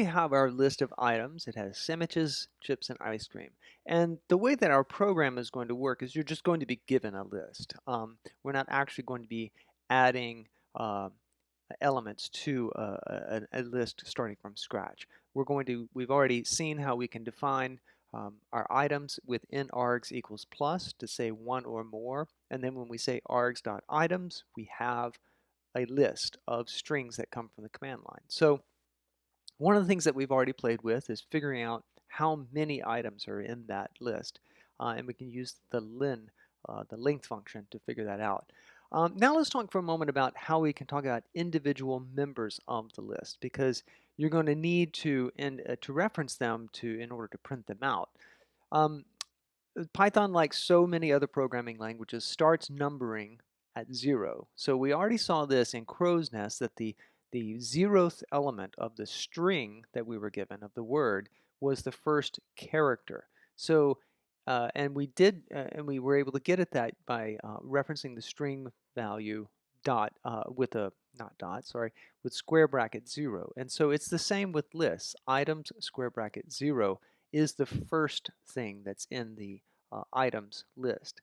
We have our list of items. It has sandwiches, chips, and ice cream. And the way that our program is going to work is you're just going to be given a list. We're not actually going to be adding elements to a list starting from scratch. We've already seen how we can define our items within args equals plus to say one or more. And then when we say args.items, we have a list of strings that come from the command line. So one of the things that we've already played with is figuring out how many items are in that list. And we can use the length function to figure that out. Now let's talk for a moment about how we can talk about individual members of the list, because you're going to need to reference them in order to print them out. Um, Python, like so many other programming languages, starts numbering at 0. So we already saw this in Crow's Nest, that the 0th element of the string that we were given, of the word, was the first character. So and we were able to get at that by referencing the string value dot with a not dot, sorry, with square bracket 0. And so it's the same with lists. Items square bracket 0 is the first thing that's in the items list.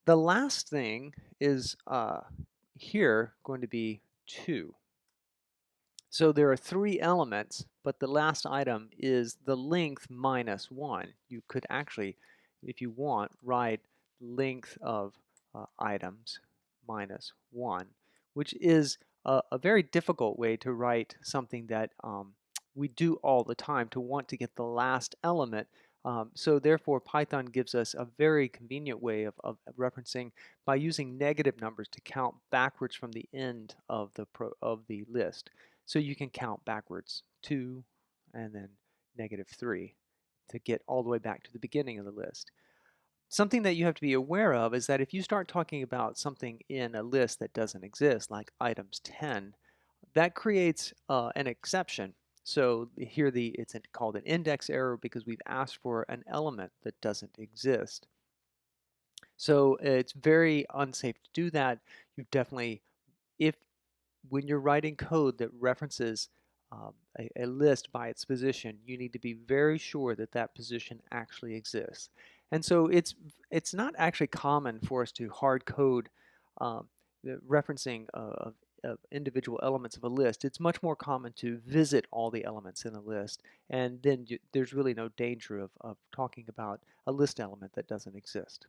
The last thing is here going to be 2. So there are 3 elements, but the last item is the length minus 1. You could actually, if you want, write length of items minus 1, which is a very difficult way to write something that we do all the time, to want to get the last element. So therefore, Python gives us a very convenient way of referencing by using negative numbers to count backwards from the end of the list. So you can count backwards 2 and then -3 to get all the way back to the beginning of the list. Something that you have to be aware of is that if you start talking about something in a list that doesn't exist, like items 10, that creates an exception. So here it's called an index error because we've asked for an element that doesn't exist. So it's very unsafe to do that. You definitely, if when you're writing code that references a list by its position, you need to be very sure that that position actually exists. And so it's not actually common for us to hard code the referencing of individual elements of a list. It's much more common to visit all the elements in a list, and then there's really no danger of talking about a list element that doesn't exist.